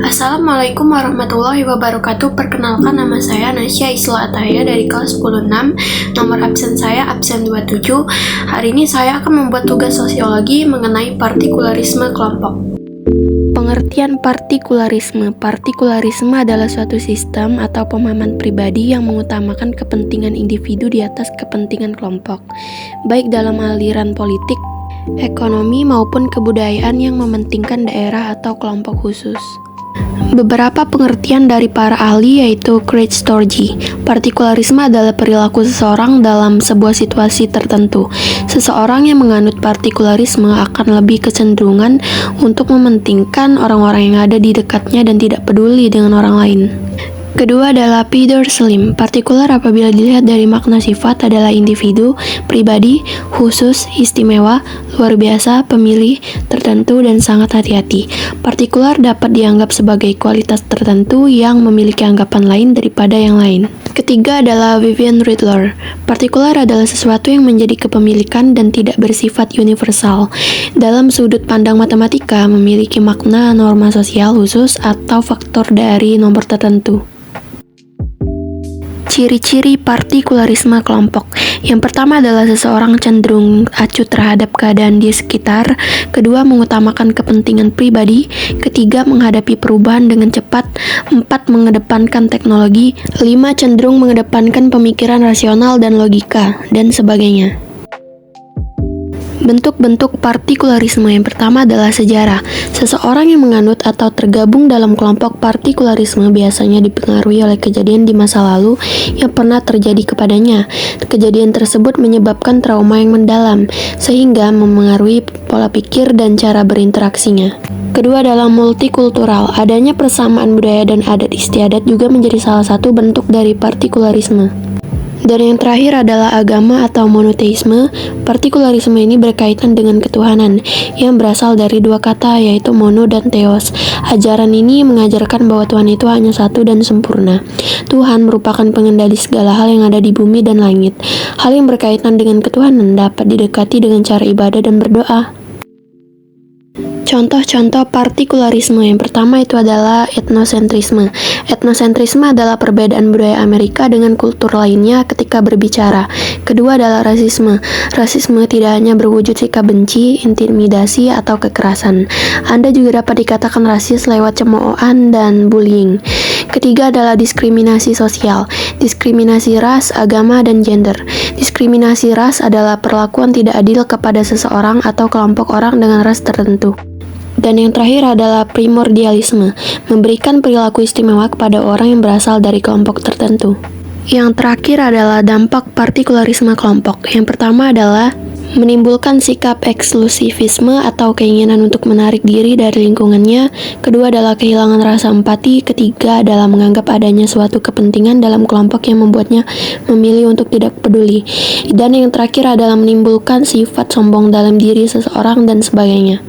Assalamualaikum warahmatullahi wabarakatuh. Perkenalkan, nama saya Nasya Isla Ataya dari kelas 10-6. Nomor absen saya absen 27. Hari ini saya akan membuat tugas sosiologi mengenai partikularisme kelompok. Pengertian partikularisme. Partikularisme adalah suatu sistem atau pemahaman pribadi yang mengutamakan kepentingan individu di atas kepentingan kelompok, baik dalam aliran politik, ekonomi maupun kebudayaan yang mementingkan daerah atau kelompok khusus. Beberapa pengertian dari para ahli yaitu Craig Storgi. Partikularisme adalah perilaku seseorang dalam sebuah situasi tertentu. Seseorang yang menganut partikularisme akan lebih kecenderungan untuk mementingkan orang-orang yang ada di dekatnya dan tidak peduli dengan orang lain. Kedua adalah Peter Slim. Partikular apabila dilihat dari makna sifat adalah individu, pribadi, khusus, istimewa, luar biasa, pemilih, tertentu, dan sangat hati-hati. Partikular dapat dianggap sebagai kualitas tertentu yang memiliki anggapan lain daripada yang lain. Ketiga adalah Vivian Ridler. Partikular adalah sesuatu yang menjadi kepemilikan dan tidak bersifat universal. Dalam sudut pandang matematika, memiliki makna norma sosial khusus atau faktor dari nomor tertentu. Ciri-ciri partikularisme kelompok. Yang pertama adalah seseorang cenderung acuh terhadap keadaan di sekitar. Kedua, mengutamakan kepentingan pribadi. Ketiga, menghadapi perubahan dengan cepat. 4, mengedepankan teknologi. 5, cenderung mengedepankan pemikiran rasional dan logika, dan sebagainya. Bentuk-bentuk partikularisme. Yang pertama adalah sejarah. Seseorang yang menganut atau tergabung dalam kelompok partikularisme biasanya dipengaruhi oleh kejadian di masa lalu yang pernah terjadi kepadanya. Kejadian tersebut menyebabkan trauma yang mendalam, sehingga memengaruhi pola pikir dan cara berinteraksinya. Kedua adalah multikultural. Adanya persamaan budaya dan adat istiadat juga menjadi salah satu bentuk dari partikularisme. Dan yang terakhir adalah agama atau monoteisme. Partikularisme ini berkaitan dengan ketuhanan yang berasal dari dua kata yaitu mono dan theos. Ajaran ini mengajarkan bahwa Tuhan itu hanya satu dan sempurna. Tuhan merupakan pengendali segala hal yang ada di bumi dan langit. Hal yang berkaitan dengan ketuhanan dapat didekati dengan cara ibadah dan berdoa. Contoh-contoh partikularisme. Yang pertama itu adalah etnosentrisme. Etnosentrisme adalah perbedaan budaya Amerika dengan kultur lainnya ketika berbicara. Kedua adalah rasisme. Rasisme tidak hanya berwujud sikap benci, intimidasi, atau kekerasan. Anda juga dapat dikatakan rasis lewat cemoohan dan bullying. Ketiga adalah diskriminasi sosial. Diskriminasi ras, agama, dan gender. Diskriminasi ras adalah perlakuan tidak adil kepada seseorang atau kelompok orang dengan ras tertentu. Dan yang terakhir adalah primordialisme, memberikan perilaku istimewa kepada orang yang berasal dari kelompok tertentu. Yang terakhir adalah dampak partikularisme kelompok. Yang pertama adalah menimbulkan sikap eksklusivisme atau keinginan untuk menarik diri dari lingkungannya. Kedua adalah kehilangan rasa empati. Ketiga adalah menganggap adanya suatu kepentingan dalam kelompok yang membuatnya memilih untuk tidak peduli. Dan yang terakhir adalah menimbulkan sifat sombong dalam diri seseorang dan sebagainya.